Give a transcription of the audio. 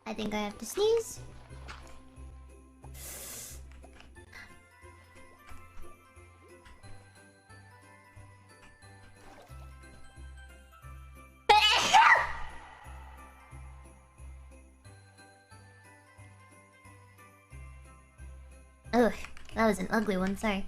I think I have to sneeze. Ugh, that was an ugly one, sorry.